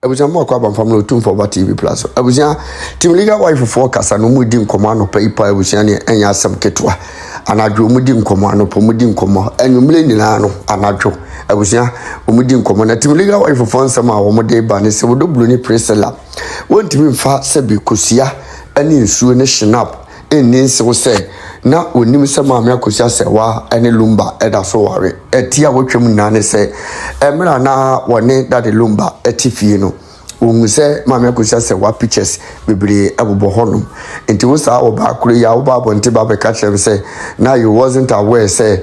Abuja mo kwa family otum for TV plus. Abuja team legal wife for kasa no mudi nkomo ano pa ipa abuja ne enya asem ketwa. Anadwo mudi nkomo ano po mudi nkomo. Enwumle nyina no anadwo. Abuja mudi nkomo na team legal wife for nsem a wo mode ba ne se wodo bloni presela. Wontimi mfa se bi kosia ani nsuo ne shinap enni nse wo se na onim se maame Akosua Serwaa ene Lumba Adazoa ware etia wotwam na ne se emra na wone dade Lumba etifie no ongu se maame Akosua Serwaa pictures bebre abobo honum enti wo sa oba akure ya oba abonte ba be ka chem se na you wasn't aware say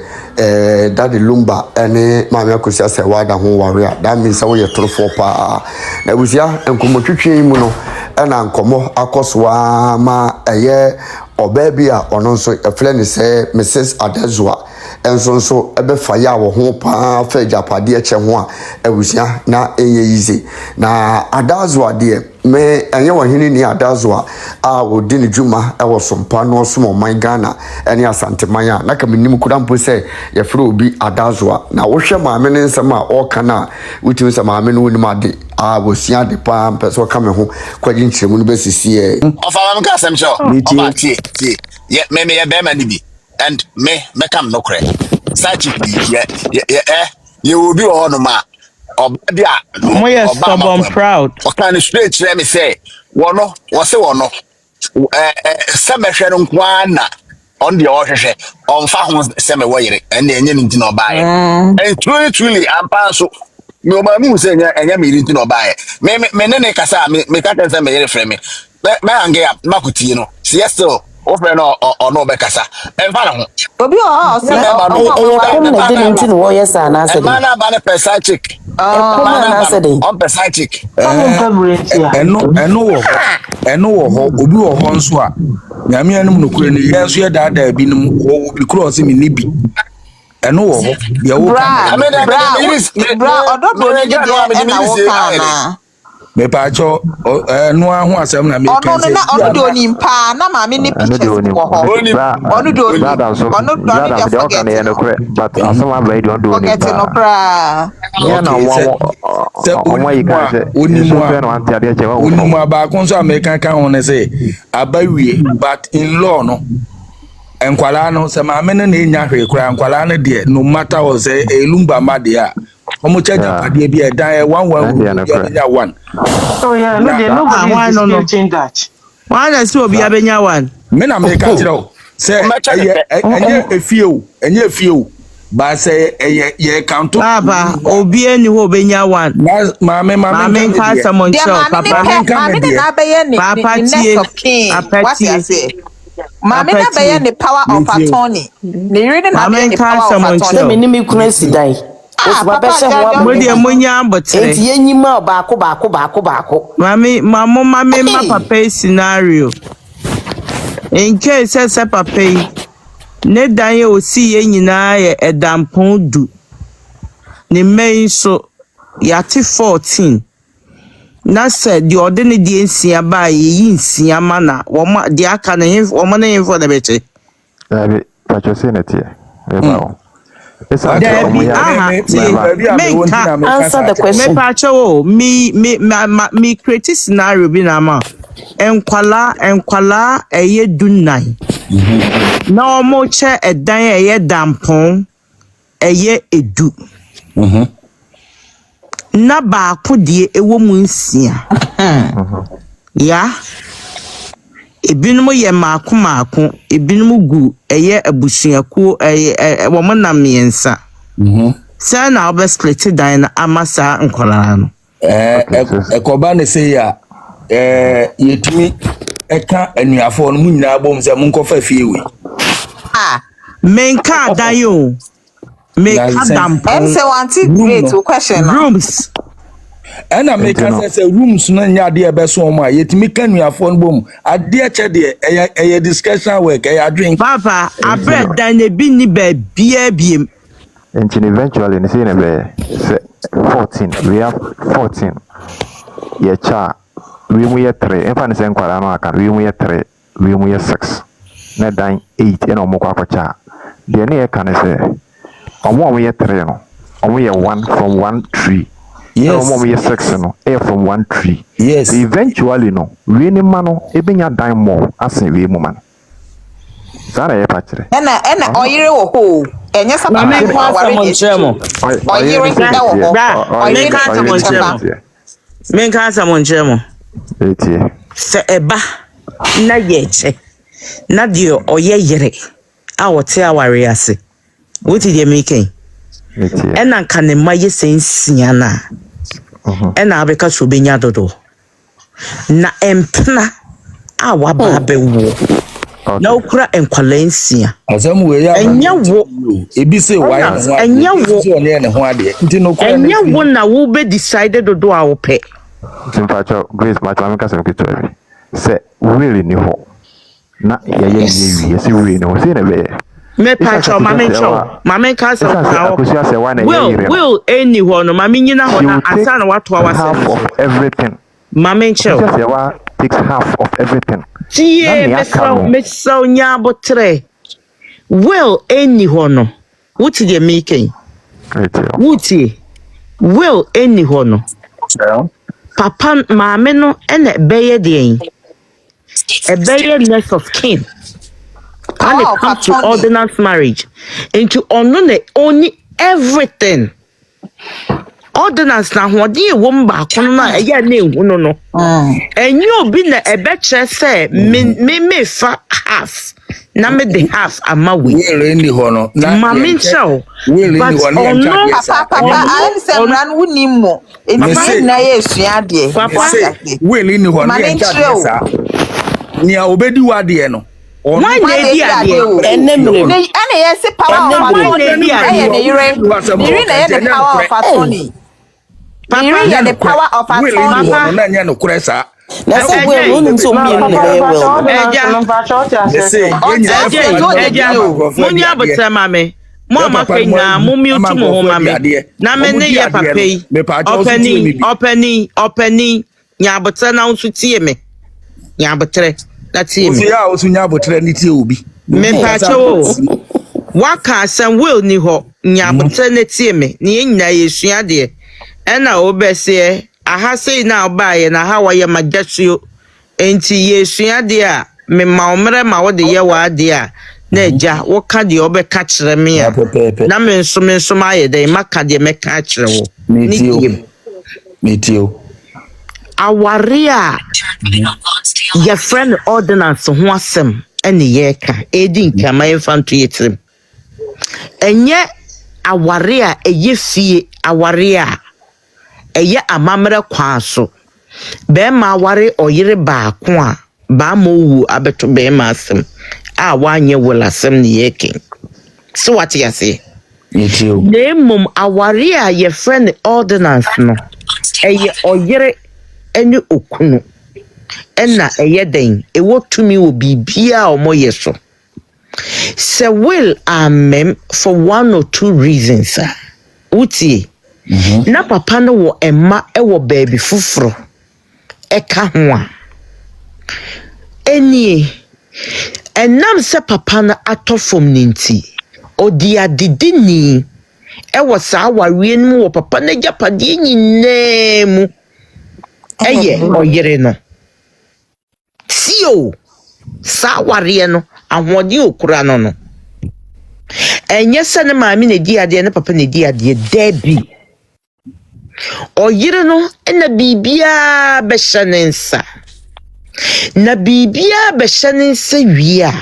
dade Lumba ene maame Akosua Serwaa da ho ware that means say wo ye torofo pa na busia enkomotwetwe mu no ena nkomo Akosua ma eye obaby a ono nso efle ne se Mrs Adazoa enso ebe faya wo ho pa fa japade eche ho a ebusia na enye yize na Adazoa de me enye Oheneni ni Adazoa a odi ne dwuma e wo sompa no so mo man Ghana ene asanteman a na ka menim kudampo se ye fre obi Adazoa na wo hwe maame ne nsem a o kana wutimi se maame no woni made a wo sia de pa peso ka me ho kwaji nchiremu no besisi e Ofala mka semcho ti ye me ye be mani bi and me come no kre sachi ye obi o no ma oba a mo yes stubborn proud o kan straight let me say wono wo se wono semehwe no kwa na on the ohwehwe on fa ho seme wo yire and enye nti no bae and truly ampa so me o ma mu se enye me nti no bae me ne kasa me ka tense me yire frɛ me ange ya makuti no siesto o frɛ no no be kasa emfa na ho obi o se na de nti no yes na se de mana ba ne psychic na se de on psychic eno wo ho obi wo ho nso a nyame anum no kure ne yeso ye daada bi num wo bi cross mi ni bi eno wo ho ye wo bra ododo ne de na wo kana me pa cho no ahu asem na me kan se ono do ni mpa na ma me ni pictures wo ho ono do ni de forget no correct but asema by don't do forget no bra ya na wo yi kan se onimu so no anti ade che wo onimu ba kon so American kan ho ne se abawie but in law no enkwala no se ma me ne nya hwe kura enkwala no de no matter what say Lumba ma de a omo chaja pade bi e dan 1 oh yeah no dey nobody is disputing that why na see obi abenya 1 me na me ka tiro say enye efie ba say ye count baba obi eni ho obenya 1 mama ka someone show papa na be ni next of kin what you say mama na be ni power of attorney ne reading na be ni power of attorney me ni me kuna sidai Osba beshe ho mo de monya ambotre enti yenyima baako mama ma papa scenario in case say papa ne dan ye osi ye nyina ye edampon du ne main so yate 14 na said the ordinary di nsia ba ye nsia mana wo ma di aka na wo ma na info na beche pacho se na tie ba answer the question. Me pacho me create scenario bi na ma enkwala eye dunnan na omo che edan eye dampon eye edu na ba ko die ewo mu nsia ya ebinum ye maako ebinum gu eye abusuaku eye wo monam yensa sa na obe split dan na amasa nkolara no ekoba ne say ya yetimi eka anuafo no munyina bom se munkofa fiewe menka dan yo make dampon say one great question rooms and I make us rooms no nya de be so ma yetimi kanuafo no bom ade eche de eye discussion work eye drink papa abred dan e bi ni ba bia biem and eventually ne say ne be 14 we have 14 ye cha we mu ye 3 enfa ne say nkwara no aka we mu ye 3 we mu ye 6 na dan 8 ena omo kwa cha de ne ye kan say omo ye 3 no omo ye 1 from 1 tree Yes. Mom yes sex no. From one tree. Yes. So eventually no. We ni mano ebenya dime more as in we mama. Sara ye patre. Ena oyire wo ho. Enye sa Mama papa kwa sa monchemo. Oyire da wo ho. Oyire ka sa monchemo. Men ka sa monchemo. Etie. Se eba na yeche. Na dio oyeyere. A wote aware ase. Wuti de making. Etie. Ena nka ne maye sensia na. Ena abeka so benya dodo. Na empna a waba bewo. Na okura enkwala nsia. Asem we ya. Enya wo. Ebi se why na ho. Enya wo. Se one ne ho ade. Nti no okura. Enya wo na wo be decide dodo a wo pe. Timpacho Grace Matama ka se mkitu ebi. Se really ni ho. Na ye si really no se ne be. Me pacho mama ka se Akosua se wa na ye will any ho no mama nyina ho na asa na wato half of everything. Mama chow se wa takes half of everything. Tie me so nya botre. Will any ho no. Wuti de making. Wuti. Will any ho no. Papa mama no ene beye de a beye next of kin. When it comes to ordinance marriage, into only everything. Ordinance na hodi wom ba kono na eya na ehu no. Enyo bi na ebeche say me fa half. Na me the half amawe. We really ho no. Mama show. We really ho no. Papa I say ran wunim mo. Enti na ye sua de. Papa we really ho no ya ni a obedi wade no. Why they di ade? Enemre. Ana ye se power of attorney. Na yire na the power of attorney. Papa ya the power of attorney. Na nya no kuresa. Na se we no nti omi ne be well. Eja. Munya botra mame. Mo amaka nya mo mi otu mo mame. Na me ne ye papa yi. Openi. Nya botra na unsu tie me. Nya botre. That's him. Ya osu nya botre ni tie obi. Me pacho. Waka san will ni ho nya botre na tie me. Ni nyina yesua de. Ena obese aha sei na obaye na ha waye magasuo. Enti yesua de a me ma omre ma wo de ye wa de a na eja wo ka de obeka kire me a. Na me nso ma ye de maka de me ka kire wo. Me tio. Awaria your friend ordinance ho asem ene ye ka edi nkama infantu yetim enye awaria eye fie awaria eye amamre kwa so be ma aware oyire ba ko a ba ma owu abeto be ma asem a wanye wolasem ne ye ken so what you say nemum awaria your friend ordinance no eye oyire eni okunu ena eyeden ewotumi wo bibia omoye so se will amem for one or two reasons uti na papa no wo emma ewo baby fufuro eka ho a eni enam se papa na atofom ninti odi adidini ewo sa wawie no wo papa na japade nyinemu eye oyere no tio sa ware no ahode okura no enye se ne maami na di ade ne papa na di ade debi oyere no na bibia be hyenensa na bibia be hyenensa wia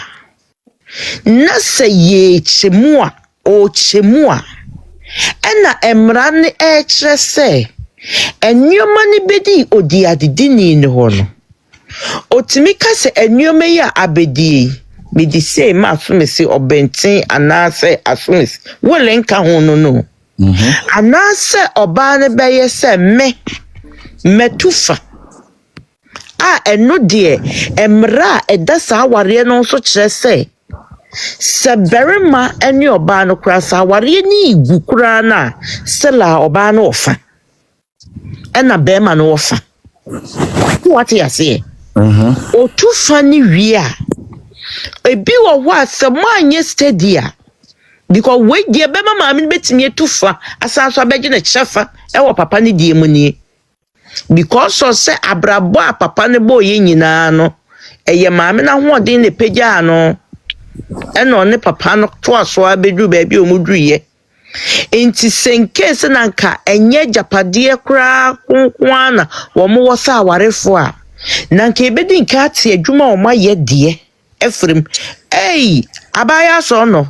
na se ye chemua o chemua na emra ne kire se enyoma ni bedi odi adidini ne ho no otimi ka se enyoma ya abedi me di say ma asumesi obenten anase asumesi wole nka ho no anase oba ne beye se metufa a eno de emra edasa aware no so kire se berima eni oba no kura sa aware ni igu kura na sela oba no ofa ena bema no ofa what you say otufa ni wi a ebi wo wa se mo anye stadia because we dear bema maame betimi etufa asanso abeje na chefa e wo papa ne die mu nie because so say abrabo a papa ne bo ye nyina no eye maame na hoɔden ne pagya no e no ne papa no to aso abedu ba bi omudruye enti senkese nanka enye japade kra konkwana wo mo wo sa awarefo a nanka ebedi nka ate adwuma o maye de efrem abaya so no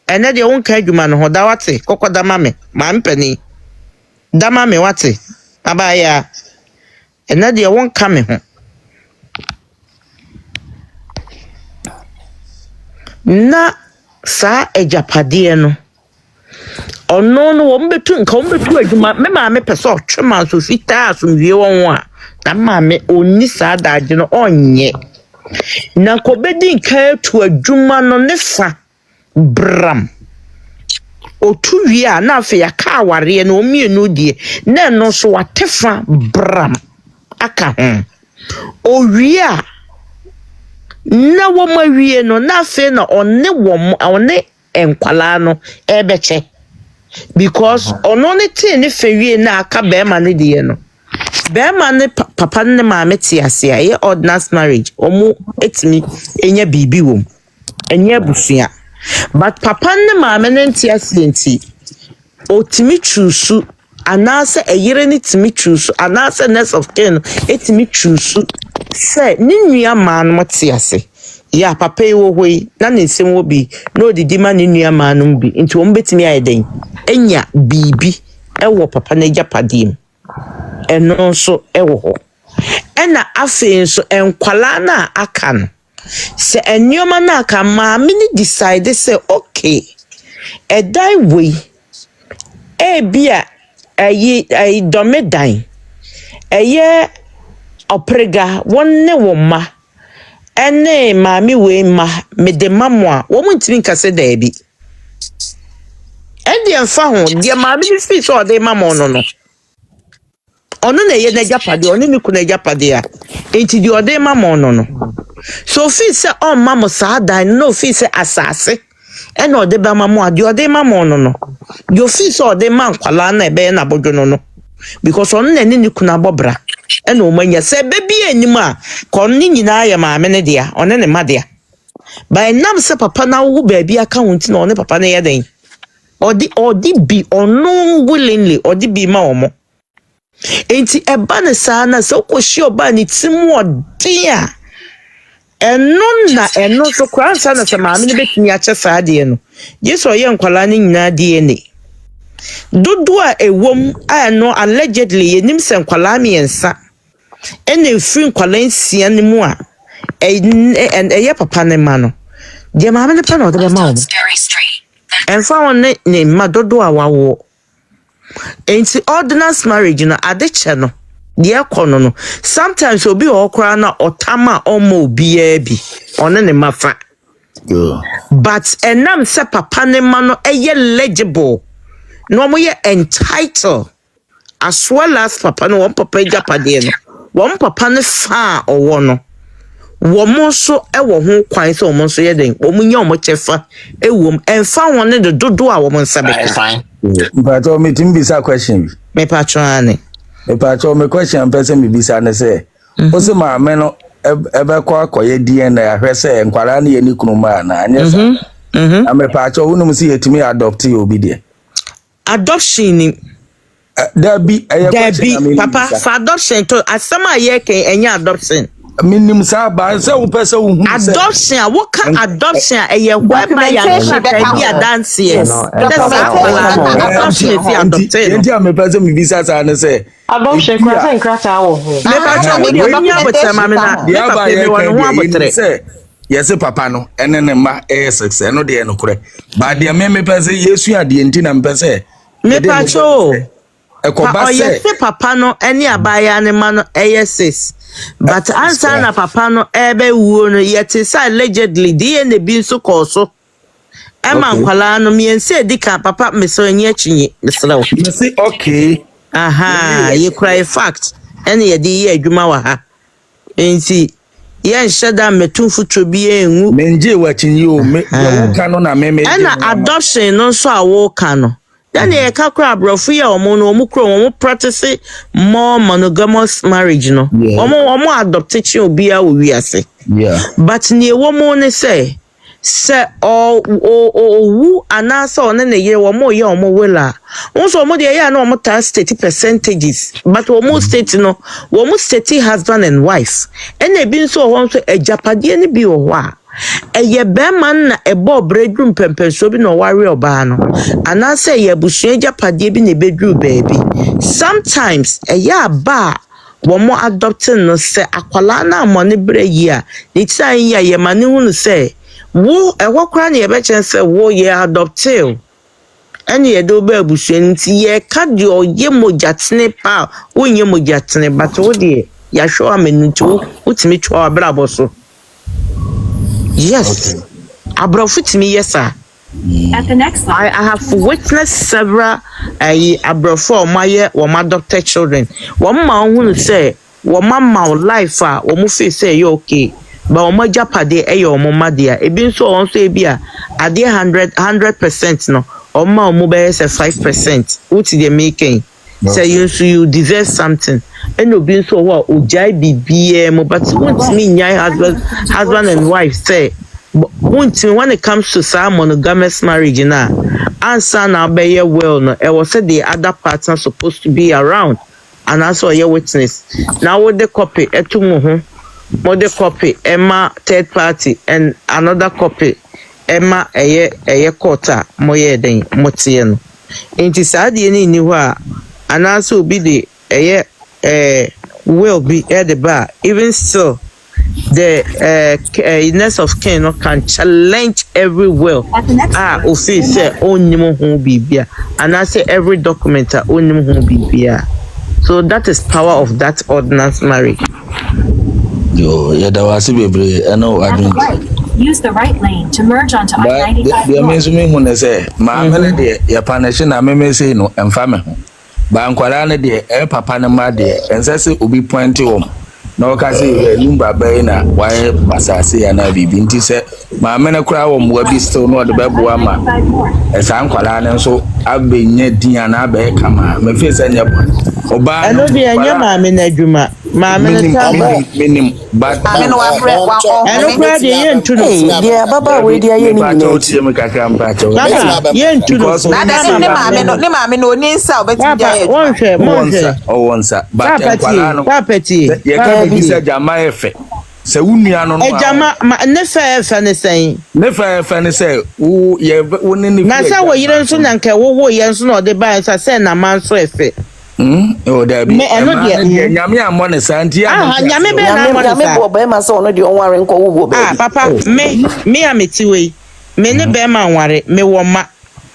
ene de won ka adwuma no ho da wate kokoda mame ma mpani da mame wate abaya ene de won ka me ho na sa ejapade no ono no wo mbetu nka wo mbetu adwuma me ma me pese otwema so fita asomwie won a na ma me oni sa daage no onye na kobedi nka tu adwuma no ne fa bram otu wi a na afa ya ka aware no omienu die na no so watefa bram aka ho owi a na wo mawie no na afa na one enkwala no ebeche because ono ne tin ne fewie na aka be ma ne die no be ma ne papa ne maame te ase a ye ordinance marriage omo etimi enya bibi wom enya busua but papa ne maame ne te ase enti otimi chusu anase eyire ne timi chusu anase next of kin etimi chusu se ni nua man mo te ase ya papa wo hoi na ne nsem wo bi no didi ma ne nua man no bi enti won betimi ayeden enya bibi ewo papa ne japadim eno so ewo ho ena afen so enkwala na aka no se enioma na aka maame ni decide say okay edai we bia ayi domedan eye oprega wonne woma ene maame we ma mede mamo a wo ntimi nkase da bi ende enfa ho de maame ni fi so de mamo no ono na ye na japade ono ni kuna japade a enti di ode mamo no so fi se on mamo sa dan no fi se asase ene ode ba mamo a di ode mamo no yo fi se ode man kwala na ebe na bodwo no because ono na ni kuna bobra ene o manya se bebi anim a kon ni nyina ya maame ne dia one ne madea by nam se papa na wo ba bi aka wonti na one papa na ye den odi bi ono willingly odi bi ma omo enti eba ne saa na se koshi oba ni timu odia eno so kwansa na se maame ne betumi ache saa de no yeso ye nkwala ne nyina de ne dodo a ewom a no allegedly yenim se nkwala miensa ene free nkwala nsia ne mu a eye papa ne ma no de maame ne pa no de ma omo enfa won ne ma dodo a wawo enti ordinance marriage na adeche no de ekono no sometimes obi okra na otama omo obi bi one ne mafa but enam se papa ne ma no eye legible no mo ye entitled as well as papa no one papa japade no one papa ne fa owo no womo so ewo ho kwan so womo so ye den womo nya womo chefa ewom enfa won ne dodo a womo nsabeka but o meeting bisa question me patrone me question person me bisa na say o se maame no ebe kwa akoye DNA ahwese enkwara na ye ni kunuma na anyesa me patro wonu si yetimi adopt obi de adoption ni Debbie papa for adoption to asama ye ken enya adoption minim sa ba se wo pese wo hu adoption a wo ka adoption eye whereby ya no be dance yes adoption fi adopted enti am pese mi visa sa na se adoption krata nkrata wo ho me pa cha wo de nya botre ma me na dia ba ye ho abotre se yes papa no ene ne ma success no de no kure ba de me pese yesu ade enti na me pese me pa cho yes papa no any abaya ne ma no yes but answer na papa no ebe wuo no yet is allegedly DNA bi nso koso ema nkwala no miense dika papa meso nyi achinye mesrawo say okay aha ye cry fact ene ye di ye adwuma wa ha enti yen sheda metum futuro bi enwu menje wachinyi o me wo kanu na me na adoption no so awo kanu then e ka kra abrofu ya omo no omo kro omo practice more monogamous marriage no omo adopt chi obi a owi ase but ne womo ne say wu anasa one ne ye womo ye omo wela onso omo de ya na omo ta state percentages but omo state no womo state husband and wife ene bi nso ho nso ejapade ne bi wo ho a eye beman na ebo bredrum pempenso bi no ware oba no anasa ye busua ejapade bi na bedru baby sometimes eya ba womo adopting no se akwala na amone bre yi a ni tsan ya ye mane hunu se wo ekwakra na ye be chen se wo ye adoptive ene ye do ba busua nti ye ka de oye mojatene pa wo nye mojatene but wo de ya show amenu to utimi twa abrabo so yes abrofutimi yes sir. At the next slide. I have witnessed several abrofo my adopted children. One man who say mama life one feel say you okay. But one japade your mama dear. It been so on say be a 100% no. Oma mobile say 5%. What they making? Say you deserve something. And you been so what ujai BBM but what mean husband and wife say when it comes to some monogamous marriage na answer na be well no e was said the other partner supposed to be around and also your witness now with the copy etumu ho the copy emma third party and another copy emma eye quarter moye den motie no enti saade ni ni ho a anasa obi de eye will be at the bar even still the illness of kin can challenge every will. Ofi say onimo hu bibia and I say every document onimo hu bibia. So that is power of that ordinance marriage. Yo, yeah, that was bebre. I know I don't. Use the right lane to merge onto I-95. The amazing when they say, "Ma, de ya panation na me say no emfa ho." Ba nkwara na de papa na ma de ense se obi point home. Na waka say Lumba bay na why basase ya na bibi nti se ma me na kura wo mwa bi still no de bebo ama esa nkwala ne so abenya dia na ba kama me fe se nya oba no bi anya ma me na adwuma ma me na tabo minim but me no wa bre wa eno kura de ye ntu no dia baba we dia ye ni ba to tie me kakra mpa cho ye ntu no na da ne ma me no ni nsa obeti dia ye wonsa but nkwala no papeti ye ka bi se jama efe se wunua no no jama ne fa ne sen ne fa ne se wo ye woni ni na sa wo yire nso na nke wo ye nso na de ba nsa se na man so efe o da bi nyame amọ ne santi ya nyame be na amọ ne sa me bo be ma so no de onware nko wo be papa me ametiwe me ne be ma nware me wo ma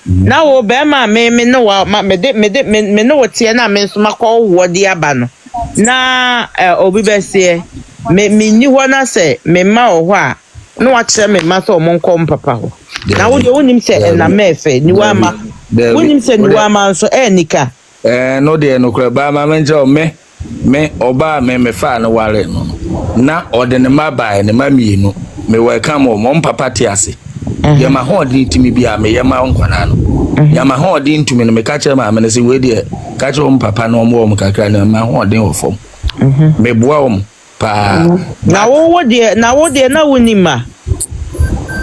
na wo be ma me no wa me no wotie na me nso makọ wo de aba no na obi be se me ni ho na se me ma ho a no wa kire me ma so mo nko papa ho na wo de wonim se na mefe ni wa ma wonim se ni wa ma nso nika no de no kra ba ma menje o me oba me fa no ware no na ode ne ma ba ne ma mienu me welcome mo papa ti ase ya ma ho de ntimi bia me ya ma nkwana no ya ma ho de ntimi no me ka kire ma me se we de ka kire mo papa no mo kakra na ma ho de ofom me boa om pa na wo de na wonima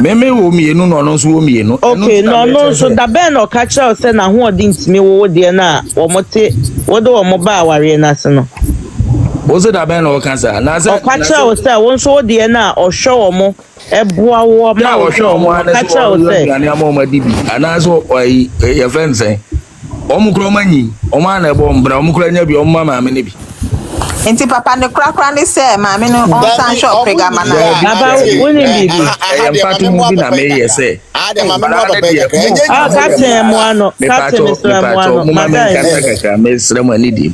me wo mienu no so wo mienu okay no so da ben o ka kire o se na ho de ntimi wo de na wo mote wo de wo mo ba aware na se no wo se da ben o ka sa na se o ka kire o se wo so wo de na o hwe wo mo eboa wo ma o hwe wo mo ka kire o se ani amoma dibi ana so oyi ye fense o mu kro manyi o ma na ebo mbra o mu kro nya bi o ma me ne bi enti papa ne krakra ne se ma me no on san shop pregama na baba woni bibi empatu mu bi na me ye se ma me no ba be captain mo ano captain mo ano madai kaka me sre mo ani di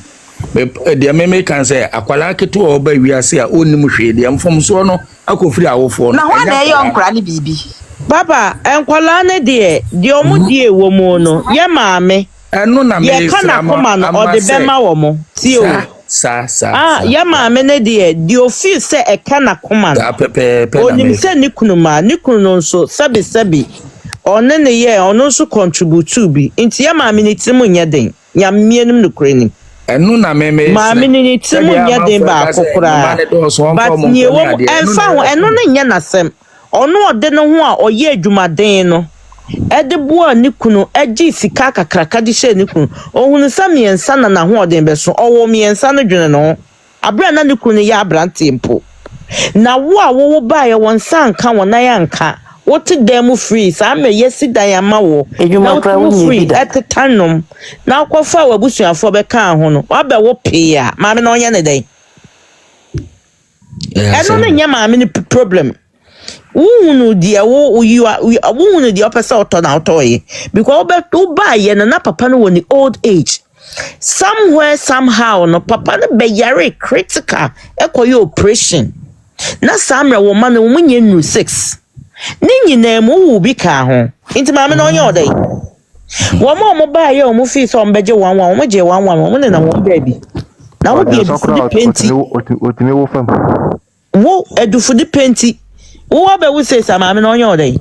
de me kan se akwala keto o ba wiase a onnim hwe de mfom so no akofiri awofo na ho na ye onkra ne bibi papa enkwala ne de omu die wo mu no ye maame enu na me ye kana koma no o de bema wo mo ti o ya maame ne de ofie se e kana koma onim se ne kunu ma ne kunu no nso sabi one ne ye ono nso contribute bi nti ya maame ne timu nya den ya mmienum no kreni enu na meme maame ne timu nya den ba akokora but nie wo enfa ho eno ne nya nasem ono ode ne ho a oye adwumaden no ede boa ne kunu agi sika kakraka de hye ne kunu ohunu samiensa na ho ode beso owo miensa no dwene no abra na ne kunu ya abrante mpo na wo a wo ba ye won sanka wona ya nka wote dem free sa me yesi dan ama wo edwuma kra wo free etetanom na akwafa wabusuafo be kan ho no wa be wo pay a maame na onye ne den eno ne nya maame ne problem wunu dia wo wunu dia opesa oto na otoye because obe buy ye na papa no woni old age somewhere somehow no papa no be yare critical ekoye operation na samra wo ma no munye nu 6 ni nyina mu wu bi ka ho nti maame na onye odai wo mo buy ye mo fi so mbeje 11 mo je 11 mo ne na wo baby na wo bi edufu penti otimi wo fam wo edufu di penti wo be we say maame na onye odai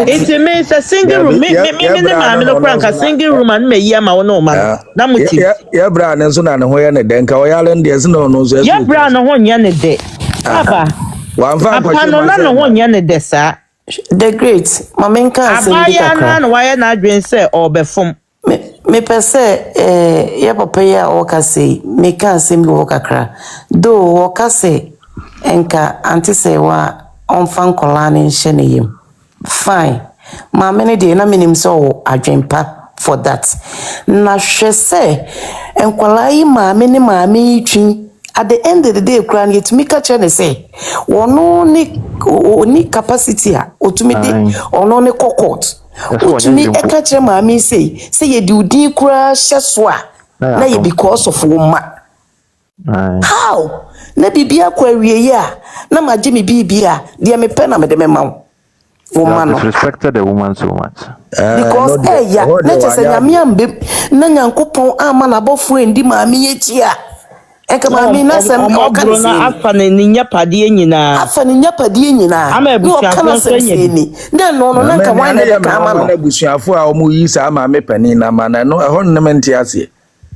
it's a single room me maame no kranka single room and me yi ama wo no ma na muti ya bra ne so na ne ho ye ne den ka wo yale ne se no no so ya bra no ho nya ne de papa wa mfa kwa no na ho nya ne de sa the great mamenka asem kakra na wa ye na adwen se obefom me pese ya papa ya o ka sei me ka asem wo kakra do wo ka se enka anti Serwaa on fan kolani nhye yem fine maame ne de na minim so adwempa for that na hwese enkwala yi maame ne maame twi at the end of the day kran yet me ka che ne say wono ni capacity a otumi de ono ne kokot otumi e ka che maame say ye di udin kura hye so a na ye because of woman how na bibia kwa wiye ya na maje me bibia de me pe na me de me ma woman no respected the woman so much because ya na chese nyame ambe na nyankopon ama na bofo endi maame ye chia eka maame na sem o kan se afa na ninya pade nyina no kan se ni na no na ka wan na ka ama no na busuafo a omo yi sa maame pani na ma na no ehon na menti ase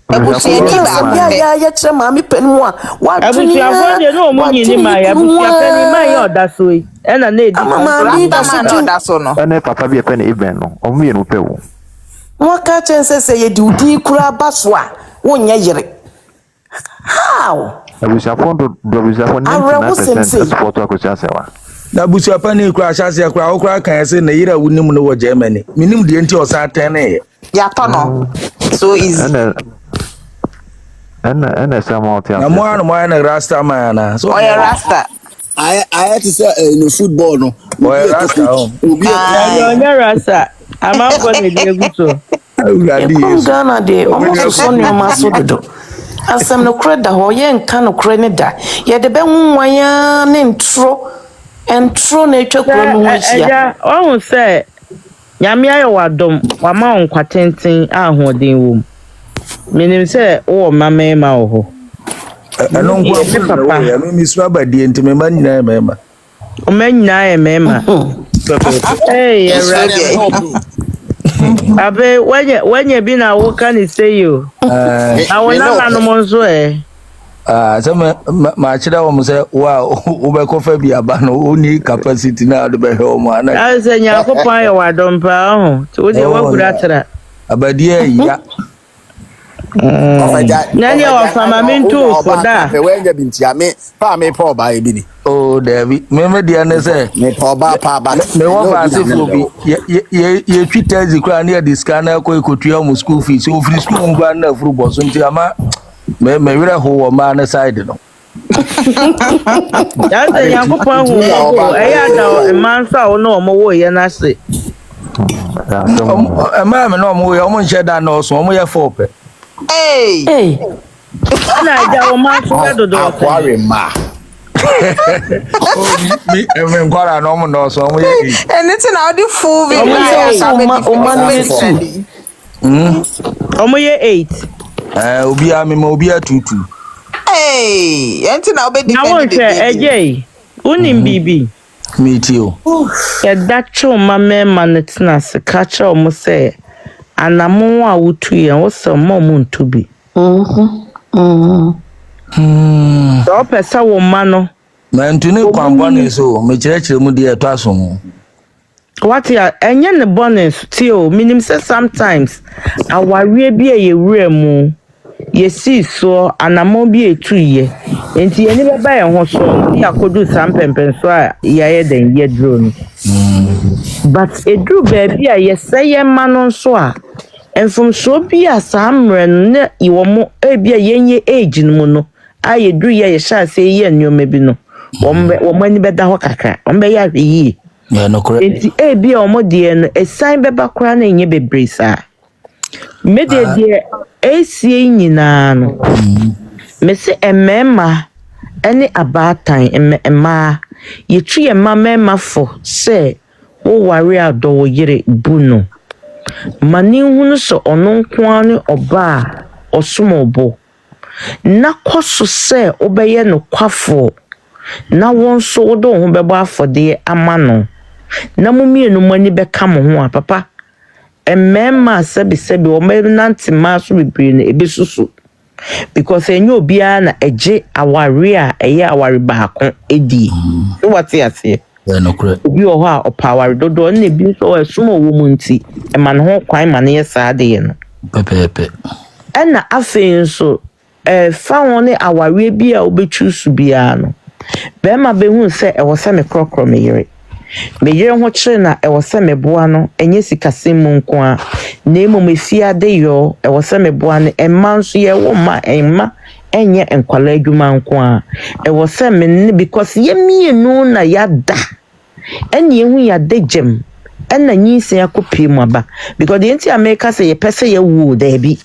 ya chere maame penu a wa tuni abusuafo de no mu nyini ma ya abusuafo ni ma ya odaso yi ena na edi maame da so no ene papa bi pen even no omo ye no pe wo mo ka chense se ye di udi kura baso a wonya yire how abusuafo do abusuafo 99% support Akosua Serwaa na busuafo ni kura hyase kura wo kura kan se na yira wunim no wo Germany minim de enti osan ne ya to no so easy and some out here na mo na rasta man na so rasta I to say in football no rasta obi ya rasa ama ko ne de guto Ghana de almost so no maso dodo asem no kreda ho ye nka no kre ne da ye de be nwan ya ne ntro na etwa kro no ho hia ohun se nyame ayo wadom wa ma onkwa tenten ahoden wo minim se wo mama ma wo eno nkwa papa ya mi sura badie ntime ma nyina mema o ma nyina ya mema eh abe wenye bi na wo kan say you awona no monzo some ma chira wo se wa wo be ko fa bi aba no oni capacity na do be he o mo ana ase nya ko pan ya wadom pa ho ti wo de wa gura tra abadie ya nani wa fama mintu foda pe wenga bintia me pa me pa ba e bi ni oh David me dia ne say me pa ba pa ba me wo fa se fo bi ye twita zikra na di scanner ko ekotua mu school fees so free school ngwa na furu boso nti ama me wira ho wo ma na side no ya se yankopon hu wo e ya da man sa wo no mo wo ye na se ma me no mo wo mo nche da na so mo ye for pe hey na ja wo ma so dodo akware ma mi even kwara no mo no so mo ye anything na odi full vi omo ye 8 obi a me ma obi a tutu Hey, enti na obe Na defend wo the hwe baby. ejei. Unim bibi. Meet you. Ya dacho mama man tena se ka kire omo se anamon a wotu ye wo se mo mo ntubi. So pesa wo ma no. Mantuni kwambone so me kirechire mu de eto aso mu. What ya enye ne bonus still minim say sometimes awarie bi ye wura mu ye si so anamon bi etu ye. Enti ye ni beba ye ho so ya kodu sampempen so a ye den ye drone. But edru baby a ye say ye ma no so a enfum so bi a samre ne iwo mo e bi a yenye age no no a ye dru ye sha say ye nnwoma bi no wo mani beda ho kakra wo be ya hwe Ya no kore. enti e bi a omo de no esan beba kora na enye bebre sa me de esie nyina no me se emema ene abatan emma ye tru ye mama fo se wo ware ado yire buno mani hunu so ono nkoane oba osomobo na koso se obeye no kwafo na wonso wodo ho bebo afode amano na mumienu mani beka mo ho a papa emmema sebi o me nante ma so bibiri na ebesusu because enyo obia na eje aware a eye aware baako edi so what you say Ya no kore. obi o ho a opaware dodo na ebi so esumo wo mu nti e ma no ho kwan ma ne yesa de ye no Pepe. ena afen so fa won aware bi a obetwusu bia no be ma be hu se e wo se me krokro me yere ho kire na e wo se me boa no enye sikasem mu nko a na emo me fiade yo e wo se me boa no emma nso ye wo ma emma enye enkwala adwuma nko a e wo se me because ye mienu na yada eni ehu yada gem ena nyinse akopie mu aba because the enti America say ye pese ye wu there bi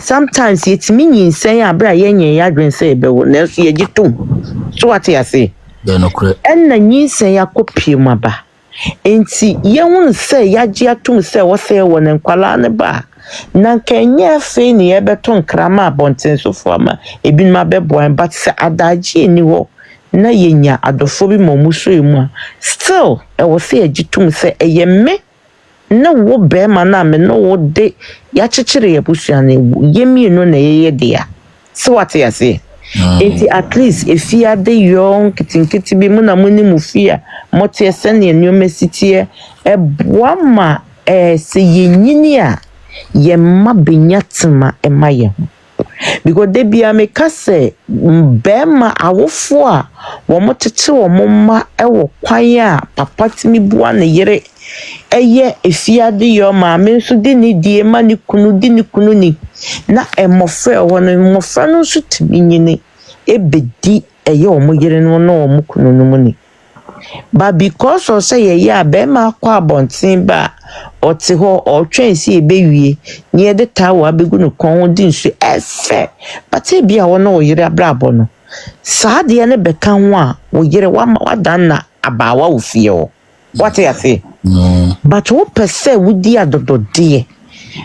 sometimes yetimi nyinse abra ye nye yadwen say be wo na so ye gitum so what you say Ya no kore. ena nyinse yakopie mu aba enti ye hu say yagye atum say wo say wo ne nkwala ne ba na kenye fe ni ye beto nkrama abonten so fo ama ebi ma beboa but say adaji ni wo na yenya adofo bi momuso emu a still e wo say agitum say eye me na wo be ma na me no wo de ya chechire ye busua na ye mienu na ye de ya so what you say enti at least efia de yon kitinkiti bi mu na muni mu fia motie sene enwoma sitie eboa ma se yenyini a ye ma benyatema emaye because they be ameka say bema awofo a wo motete wo momma ewo kwan a papa timi bua ne yere eye efiade yo ma me nso de ne die ma ne kunu ni na emofra wo no mofra no nso timi nyini ebedi eye wo mo yere no na wo mo kunu no mu ni but because of say ye bema kwa abontin ba ote ho o twen si ebewie ni e de tawo abegu no kon di nsu efe but e bia wo na wo yere abrabo no saa de ne beka ho a wo yere wadan na abawa wo fie wo what you say but wo pese wo di adodode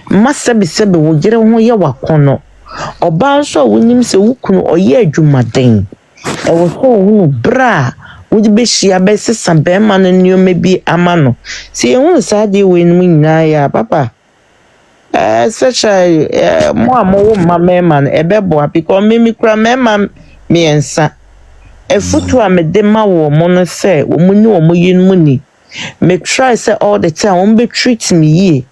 masabi wo yere ho ye wakono oba nso wo nim se wo kunu oye adwumaden e wo so wo bra wodi be hia be sesa be ma no nneoma bi ama no se ehun sa de we num nyina ya papa especially mo amowo mama no ebebo because me kura mema me ensa efutu a me de ma wo mo no se wo mu ni wo mo yinmu ni me try say all the time won be treat me ye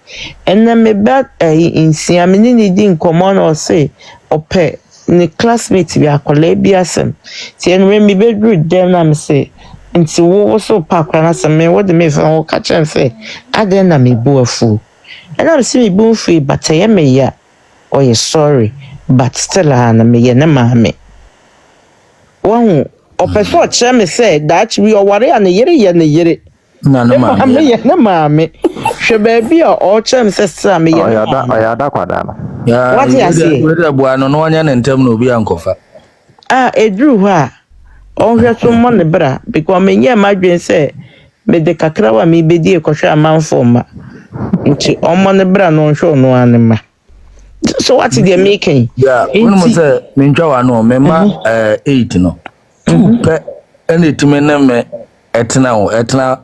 and then me back insia me ni di nkomo no say ope ni classmate bi akola bi asem ti enwe me be do dem na me say nti wo so pakwa na se me what the me fa wo ka chen say aden na me bu afu and I see me bu free but I am ya oh yeah sorry but still na me ye na ma me wo ope so che me say that we o ware na yere Na no ma. na maame hwe baabi a o chem sesa me ye Oyada kwada no. Ya what you say we de bua no no nya ne ntem na obi ankofa. Edru ho a on hwe so mo ne bra because me nye madwen say me de kakra wa me bedi e kohwe amanfo ma nti omo ne bra no hwe no anema So what is they making? Yeah, when we say minjawa no member 8 no. 2 pe ene timene me etna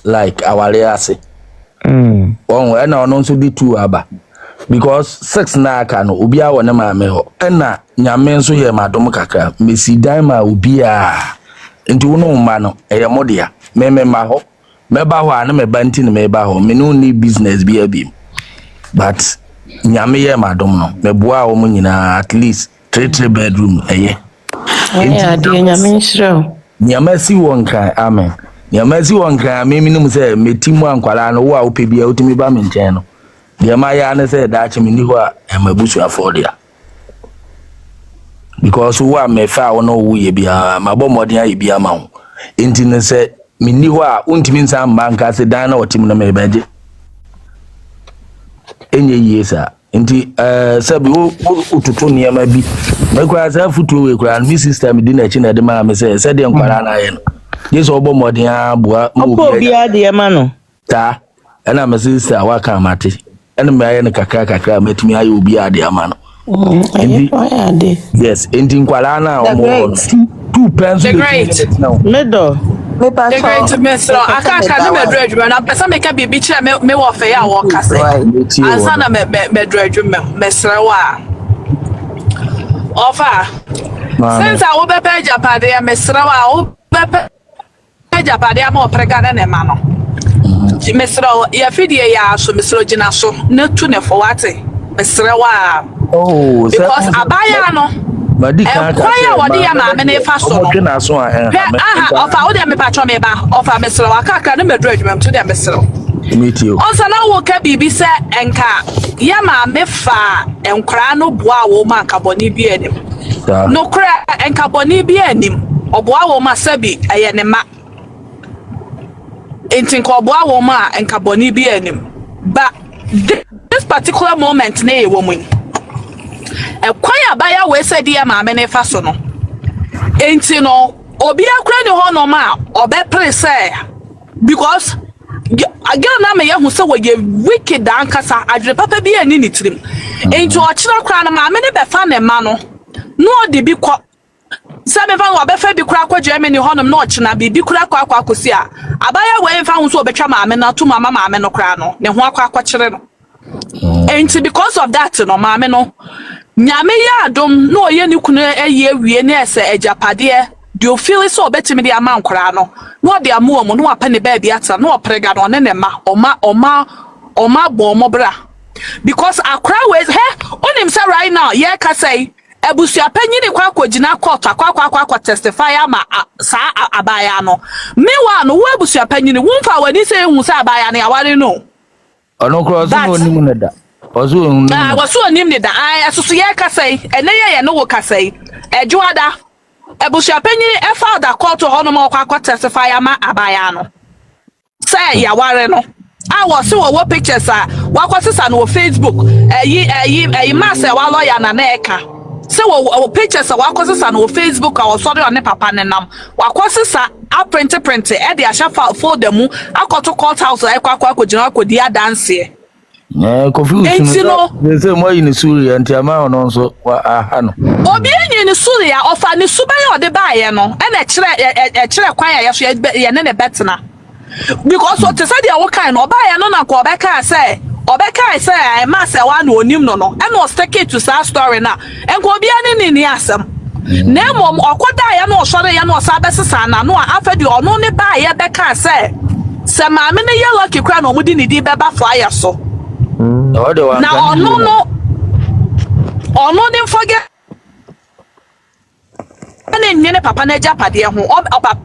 like awale ase. Oh, and I also did 2 aba. Because 6 na aka no obi a wona ma me ho. Na nyame nso ye madom kakra. Mesi dan ma obi a nti wono ma no eye modea. Me ma ho. Meba ho a na meba nti na meba ho. Me no need business bi abi. But nyame ye madom no. Meboa wo mo nyina at least 3 bedroom eye. Yeah, dear nyame nshiro. Nyame si won kan amen. Nyame si won kan me minum se metimu ankwala no wo a opebi a otimi ba me nchen no. The Maya and said that Chiminiwa and my bush affordia. Because who are me fa no we be a my bombardia be a mount. Intin said, Miniwa, untimin some banka said Dana or Tim no me bed. Any years, sir. Inti, Sabu, to Tony, maybe. My class have foot to a grand Mrs. Tam dinner chin at the mamma said, the Unquarana. Yes, or bombardia, boa, Mobia, dear mano. Ta, and I'm a sister, waka mati. And my kakra met me, I will be a dear man. Yes, in Tinqualana or 2 pence. The great. Medo. The great Miss. I can't have a dredge, but I'm person make a baby chair, me off a yaw walk. I son of me dredge, Serwaa. Offer. Since I will be paid Japadia, Miss Serwaa, will be paid Japadia more pregnant than a man. Mesro ya fidie ya so mesro gina so na tu ne for wate Serwaa. Oh, because abaya no madika kwaya wodi ya ma me ne fa so no gina so aha ofa wo de me patcho me ba ofa Serwaa kakra na medru adwuma to de mesro meet you onsa na wo ka bibi se enka ya ma me fa enkra no boa wo ma kaboni bi anim no kra enka boni bi anim oboa wo ma sabi eye ne ma intin ko boa wo ma enka boni bi anim but this particular moment na e wo mu e kwaya baya we said dia ma me ne fa so no intin no obi akra ni ho no ma obe pre say because again na me hu say we wicked ankasa adre papa bi ani ni tirim intin o kira kra na ma me ne be fa ne ma no no de bi ko Same fan wa be fa bi kura kwa Germany honom na ochina bi kura kwa akosi a abaya we fa hu so obetwa maame na to mama maame no kura no ne ho akwa kire no and because of that no maame no nyame ya adom no oye ni kunu eye wie na ese ejapade do you feel so obetimi de ama nkura no no de amu omo no apa ne ba bi ata no oprega no ne ma oma bo mo bra because akra we onim say right now ye ka say Ebusia penyini kwa kogina court akwa testify ama sa abaya no mewa no wo ebusia penyini wumfa wani se hu sa abaya no aware no ono cross no nimu ne da ozo hu waso onim ne da asusu ye kasai ene ye no wo kasai ejuada ebusia penyini e file da court ho no ma kwa testify ama abaya no say ya ware no I was so what pictures wakwasisa no Facebook eyi ma se wa lawyer na eka so our pictures are wakwasisa no Facebook or sorry on papa nenam wakwasisa a print e de asha folder mu akoto court house ekwa gina akodi dance confused no they say mo yin suri anti ama ono nso aha no obi yin ni suri ya ofa ni suban ode baaye no e na kire kwan ya so ye ne betena because what say they are kind no baaye no na ko obeka say I must say one onim no and was take to sa story na enko obi ani ni asem na mom okoda ya no sore ya no sa besesa na no afedi ono ne baaye beka say se maame ne ye lucky kra no mudi ni di beba flyer so now no didn't forget and papa na japade ho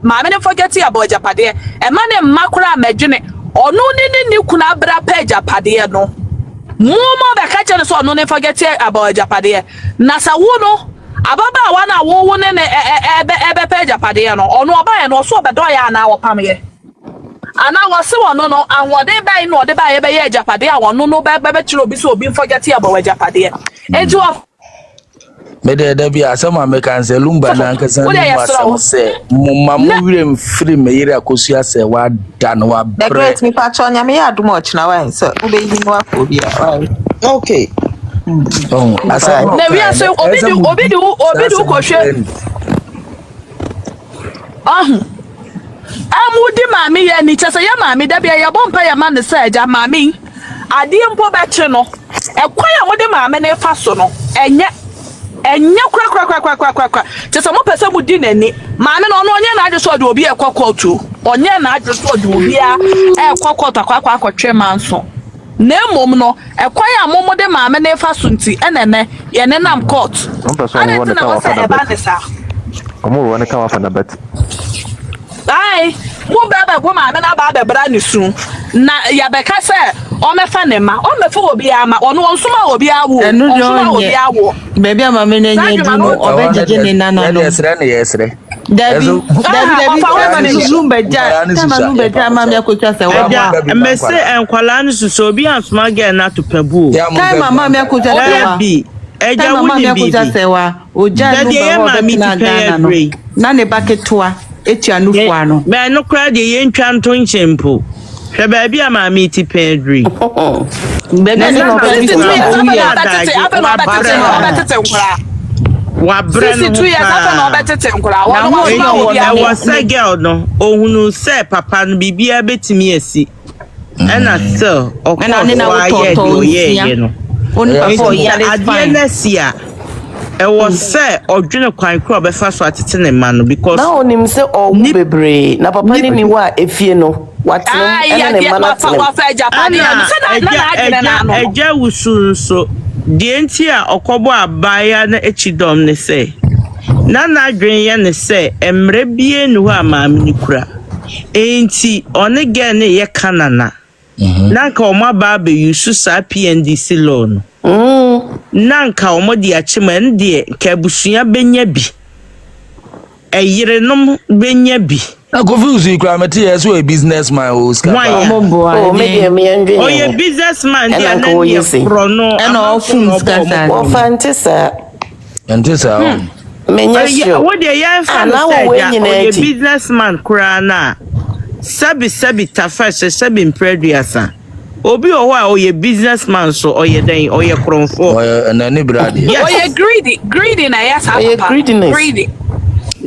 maame ne forget about japade e ma ne makura medwene ono ni kuna bra pa japade no mo be ka che so ono ne forget about japade na sa wo no ababa wa na wo ne ebe pa japade no ono oba ye no so be do ya na wo pam ye ana wase wono no anwode bai no ode bai be ye japade a wono no be chiro bi so obi forget about japade enti of me de bi asama me kan se Lumba na nkasa no asam se mumma mo wirem free me yire Akosua se wa da no wa bre me pa cho nya me ya adum ochina wa so ube yi no afo bi a okay Na we say obi do kohwe. Amudi mami ye ni chese ya mami da bia ya bompa ya man se aja mami. Ade mpo beche no. Ekwan ya mode mami na fa so no. Enye kra. Chese mo pese mudi nani. Mami no no onye na adwo so de obi ekwakwatu. Onye na adwo so de obi a ekwakwatu akwatwe manso. Na emom no ekwan ya momo de maame na fa sunti enene ye ne nam court ane na wasa eba ne sa omo wona ka wafa na bet ai mo baba bo maame na ba bra ne su na ya beka se o mefa ne ma o mefa obi ama ono onsuma obi awo onsuma obi awo baby maame na nya di no obejeje ne nana no yesre Dabi Lumba ja Lumba ja mama yakotwa se wa mese enkwala no so obi ansoma ge na to pabu time mama yakotwa se wa bi eja wuni yakotwa se wa oja Lumba ho na Ghana no na ne baketoa etu anufo ano me no kra de ye ntwa nto nchempo hwe ba bia mama ti pedri bebe no wa brand 2 years after no betete nkura wa say girl no ohunu say papa no bibia betimi asi na still okona ne na wo ye no oni papa ya ade na sia e wo say odwene kwan kro obefa so atete ne ma no because na onim say o bebre na papa ni wa efie no watno ene ne ma na wa fa Japan na eja wusu so die nti a okobo abaya na echidom ne se na adwen ye ne se emre bie nu ha maame ni kura enti one ge ne ye kanana nanka o maba be yusu sa PNDC loan nanka o modi achima ndie ka busuya benya bi eyirenom benya bi na confuse you meti yes we businessman o ska o me o ye businessman dia na ye prono and all funds kasa o fantisa menya sure what dey yan fan say businessman kura na sabi tafa imprediasa obi o wa o ye businessman so o ye den o ye kronfo o na ni brade o ye greedy na yes papa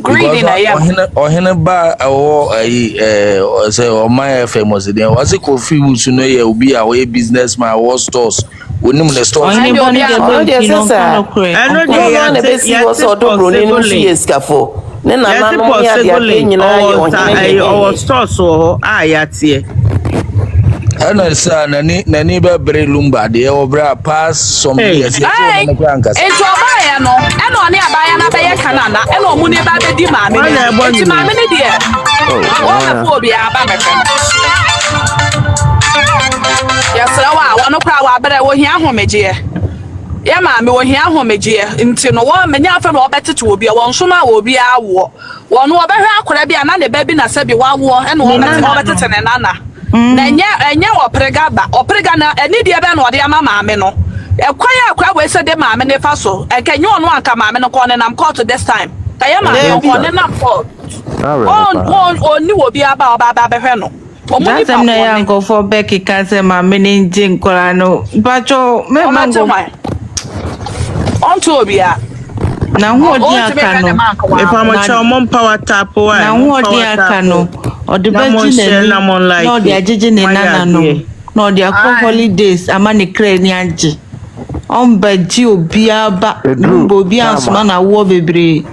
greedy na ya ohene ba o say o my famous dey was Kofi Wusu no ye obi a we businessman wo stores onim ne stores and no dey na be see was odo Bronii no fees kafo ne na no ya dey nyina ye o stores o a ya tie ana sa nani ba bre Lumba de o bra pass some years no ejo abaya no eno ne abaya na be ye kanana eno mu ne ba be di maame ni maame ne de o na fo obi aba me ya Serwaa wono kra wa bere wo hia homeje ya maame wo hia homeje nti no wo menya afa no obetete obi won so na obi awo wono obehwe akora bia na ne ba bi na se bi wawo eno obetete ne nana na enye oprega na eni de be na ode ama maame no ekwaya akwa we se de maame ne fa so enkenye ono anka maame no ko ne nam court this time kaya maame ko ne nam court on ni wo bi aba oba behwe no omuni fa na ya go for Becky can say maame ne nje nkora no bacho me mango on to obi a na ho di aka no if I'm a charmon power tap wa na ho di aka no o de beji ne no de ajeje ne nana no de akọ holidays amani kra ni anje on beji obi aba Lumba obi ansoma na wo bebre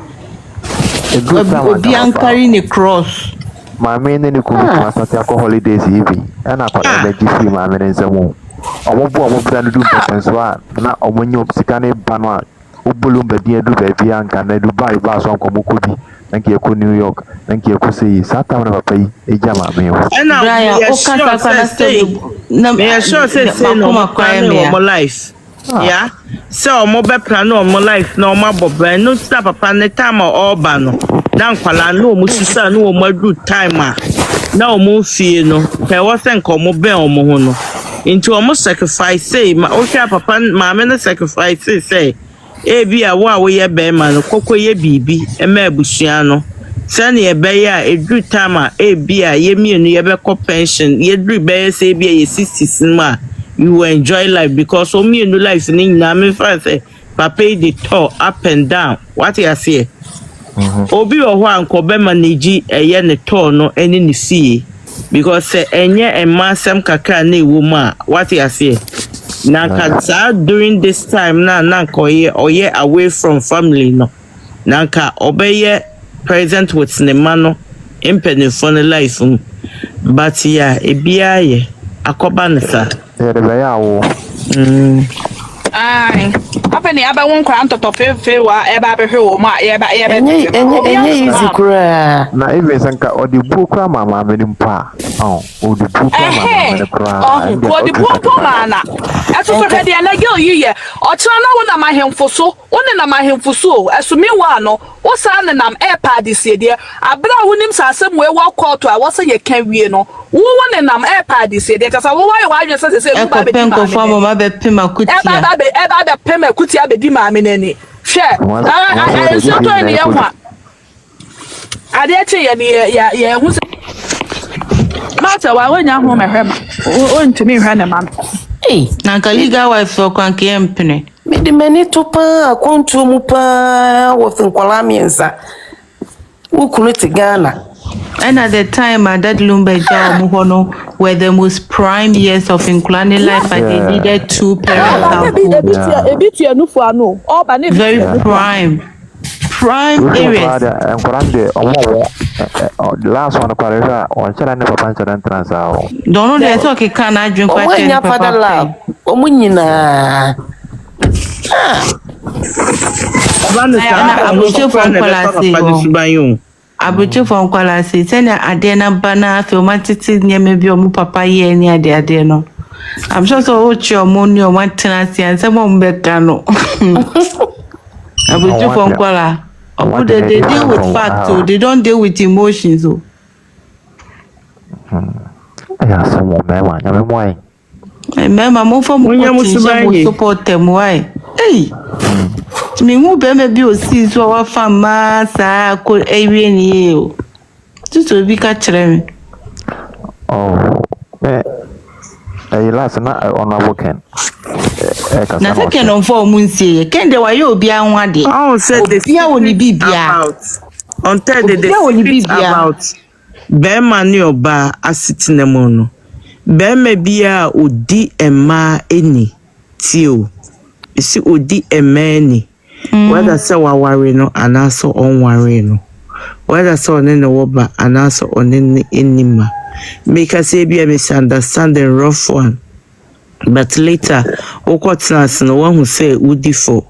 obi ankari ne cross maame ne ne kuma asante akọ holidays hivi ana pa beji free maame ne nsemu omo bra no du potential na omo nyo psikane banwa Lumba dia du baby anka na Dubai ba so nkomo kobi nanki eko New York nanki eko sei sata na papa yi eja maame yo Brian o kasa kana stay na me sure say no mo life yeah so mo be plan no mo life no mo bobo no sta papa ne time o ba no na nkwala no mo susa no mo adu time na o mo fie no pe wo se nkomo be o mo ho no into o mo sacrifice say ma o sha papa maame no sacrifice say ebi a wo ye be ma no kokko ye bibi e ma abusua no sane ye be ya edu time a ebi a ye mienu ye be ko pension ye dru be say bi ye 60s ma you will enjoy life because o me no life ni na me fa say papa the tour up and down what you say obi o ho anko be manage eye ne tour no ene ne fie because enye emasem kakra na ewo mu a what you say na kansa during this time na koye oye away from family no na ka obeye present with ne mano impenifo ne life but yeah ebia ye akoba ne sa yeah the way awo ai apeni aba won kwa antoto fe wa eba be hwe wo ma eba enye easy kura na even sanka odi bu kwa mama me nimpa odi bu kwa mama me kura odi bu kwa mana eso so hwe de na girl yiye o tira na wo na mahemfoso wo ne na mahemfoso esumi wa no wo sa ne nam airpad sie de abra wonim sa asem we wa court a wo se ye kan wie no wo ne nam airpad sie de kasa wo wa ye wa adwe se ba be penko fa mama be pima kutia eba be pema kutia be di maame nani hwe so to ni ye kwa ade eche ye hu mata wa wonya ho mehwema o ntumi hwe ne man na kaliga wife so kwan ke empene me de mani to pa akonto mu pa wo fin kwala miensa wo kunu ti Ghana. And at the time, my dad Lumba Muhono were the most prime years of inclining life, and they needed 2 parents. Very prime areas. Last one, don't know there's okay, can I drink what father love? Omunina. Abuche for nkwala se senya ade na bana fe o matiti nyeme bi o mu papa ye ni ade no I'm sure so o chi o mo ni o matena se anse mo mbeka no Abuche for nkwala they deal with facts so they don't deal with emotions so ya so mo mema nyame moy mema mo fo mo support them why hey me mu be me bi o si so wa fama sa ko ewie ni o tutu bi ka kire me last na honorable Ken na se Ken on for mu nsie Ken de wa yo obi anwa de said the bia woni bibia on tell the about be man ni oba asitine mo no be me bia odi ema eni ti o isi odi emani whether say wa worry no anaso on worry no whether say on no woba anaso on enima make us say be a misunderstanding rough one but later okotnas no one who say udi for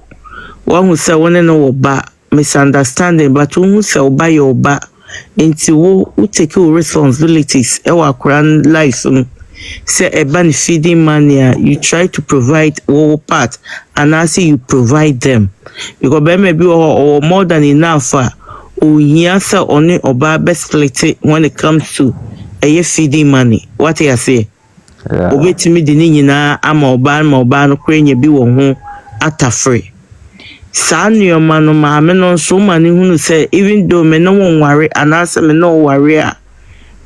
one who say one no woba misunderstanding but one who say oba your ba into wo take your responsibilities e wa kran life say a feeding mania you try to provide all part and I say you provide them because maybe or more than enough yes only oba best split when it comes to a feeding money what I say obeti me de nyina ama oba no krenye bi wo ho atafre san yo mano ma me no so mani hunu say even though me no won and I say me no worry a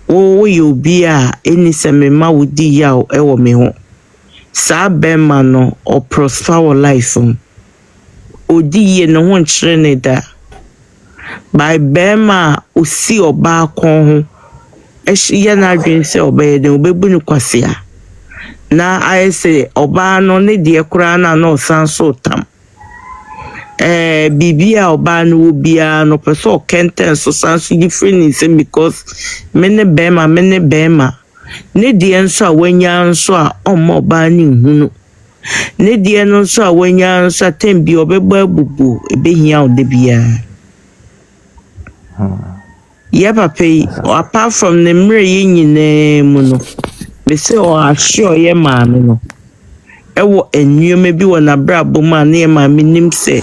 wo yo bia eni se me ma wodi ya e wo me ho sa be ma no o prosper our life odi ye no ho nchire ne da by be ma o si oba kon ho e ye na adwen se oba de obebu ni kwase a na I say oba no ne de kura na no san so tam bibia oba no bia no person kenten so sanso different in because mene bema ne die nso a wanya nso a omo oba ni hunu ne die no nso a wanya nso tembi obeba abubu ebehia ode bia yeah papa apart from the mre yinyine mu no be say o assure ye maame no ewo enuome bi wona brabo ma na ye maame nim se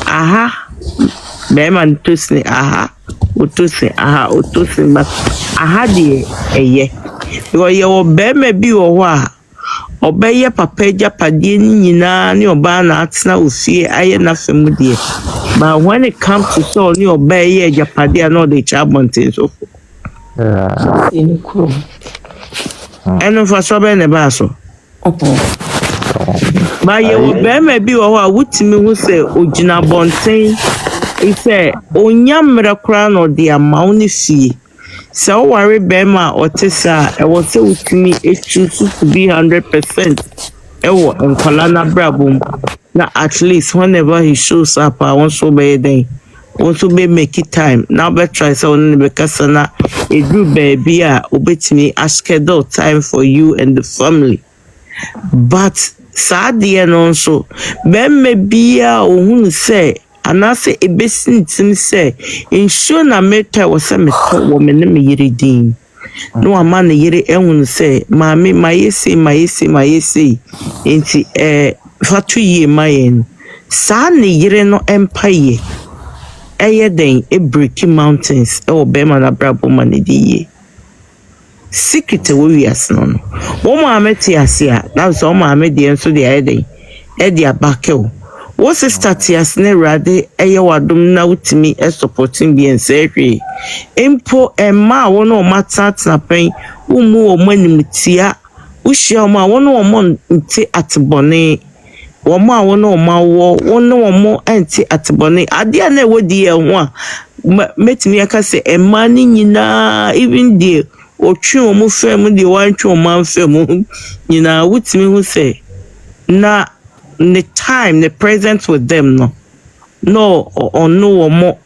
aha be man tosni aha otosi ba aha de eye yo ye wo be ma bi wo ho a obeye papa japade ni nyina ni oba na atena ofie aye na femu de but when it comes to so ni obeye japade na the chabontin so eno fa so be ne ba so Ma ye wo be ma bi wo a wutimi hu se ogina bonten ise onyamre kra no de amaw ne fie se wo ware be ma otesa e wo se wutimi echu to be 100% e wo nkwala na brabom na at least whenever he shows up I want so be then want to be make it time now be try so on be kasana e do baby a obetimi schedule time for you and the family but sadia no so bemme bia ohun se anase ebesintim se insure na meta wo se meto wo me ne me yire din no ama ne yire ehun se maame mayesi enti fatu ye mayen sa ne yire no empire eye den e break mountains e wo be ma na brabo ma ne die secret we wias no wo maame ti ase a na so maame de enso de ayede e de abakew wo sister ti ase ne rade eye wadom na utimi e supporting bi ense hwe empo emma wo no matata pen umu wo manimtia ushia ma wo no mo nti atbone wo ma wo no ma wo no mo anti atbone ade na wodi e ho a metimi aka se emma ni nyina even the otwe omo fam de wantwe omo fam nyina wutimi hu se na the time the present with them no omo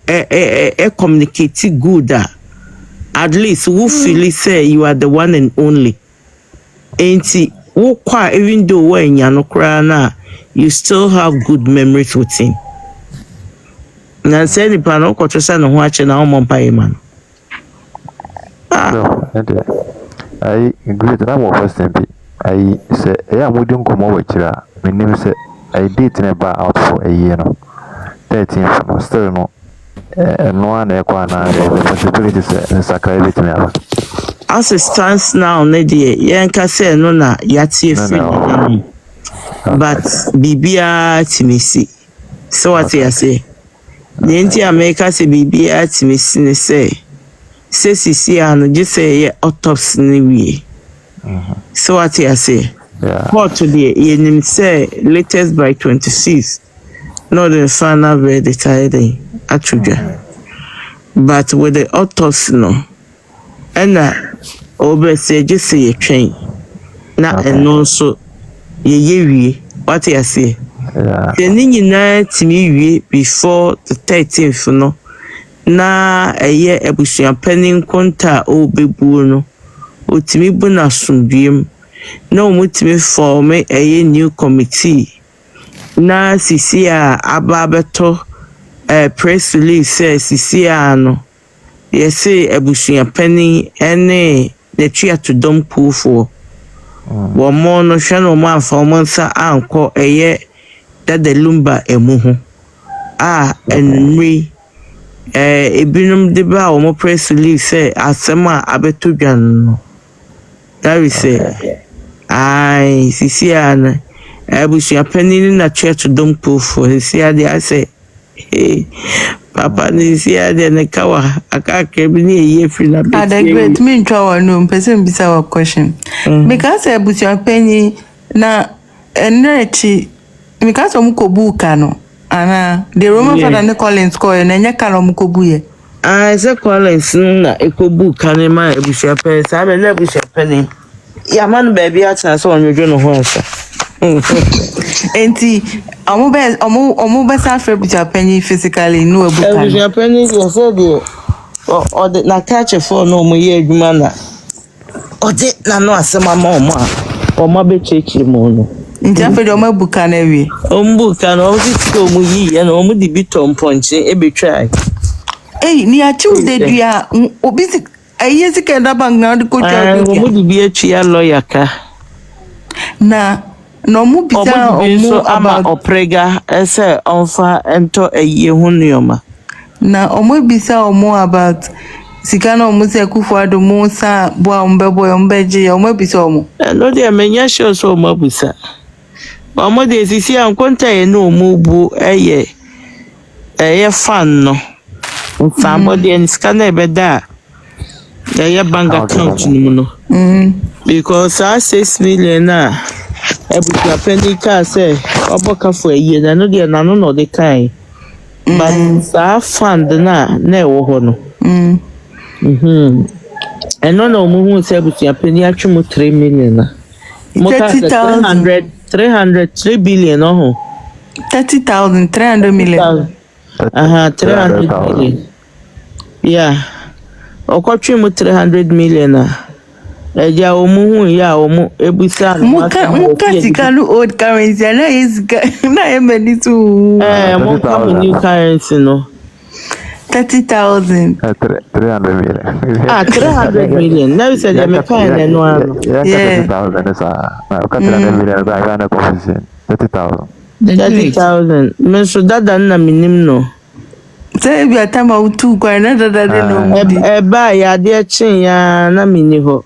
communicate good at least we feel say you are the one and only enti wo kwa even though when you no kra na you still have good memories with him na say ni pa no ko to say no ho ache na omo mpa man. No, I agree that I'm first MP. I say, yeah, we don't come over here. My name is I did never out for a year. 13th, no, still no. No one equana the possibilities in Sakai to me. As it stands now, Nedie, Yanka say no na yati free. But Bibia Timisi. So what I say? The India America say Bibia Timisi say. Say no just say autopsy ni we. So what I say? For today, you say latest by 26th. Not the final verdict actually. But with the autopsy no, and over say just say a train. Now and also ye what I say. The ninja to me before the 13th no. Na eye ebusuan panin konta obebu no otimi bu na sumdiem na omutimi form eye new committee na sisi a ababeto press release sisi a no yesi ebusuan panin ene ne tua to dom kufo wo mo no hwe no ma fa mo nsa anko eye dada Lumba emu ho enri ebinum de ba o mo press release say asema abeto dwan no that we say ai sisi ana ebusu apani na church dom for sisi ade I say papa ni sisi ade ne kawa akaka bi ni ye free na be the great me ntwa wa no person bisa wa question because ebusu apani na energy because o mo ko buka no ana the Roman father ne Collins ko na nya kala mu ko buye say Collins na ekobu kan ma ebusu pen sa be na ebusu pen ya man baby ata so onyojo no ho asa enti omo be sa fe ebusu pen physically no ebuka ebusu pen you say the o de na catch phone no mo ye adwuma na o de na no asema ma o ma be chechi mo no nti afede o mabuka na wi o mbuka na o fiti o mu yi ya na o mu di bitom ponche e be try ni achiu de dua obi si aye sika da bank na de ko twa o mu di bi atua lawyer ka na no mu bisa o mu ama oprega ese onfa ento aye hu nioma na o mu bisa o mu about sika na o mu se kufu ado mu sa bo a mbebo o mbeje o mu bisa o mu no de amenya show so o mu bisa Mama de sisi ankonta ye no mu bu eye fan no somebody and scanner beda eye bank account ni mu no because 6 million na Ebusia penny car say oboka for a year na no dey na no dey kai. But sa fund na ewo ho no. Eno na omuhu say ebusia penny atwemu 3 million na. 300 billion oh. 30,000 300 million. 300 million. Yeah. Okotwemu 300 million na. Eja omuhu ya omu ebusa muka sikanu old currency na is na emeni tu muka new currency no 30,000 300 million 300 million now you said me pay na no ano 30,000 is na 300 million ba na coefficient 30,000 me so dada na minim no say bi atama utu kwa na dada no ba ya de chin ya na mini ho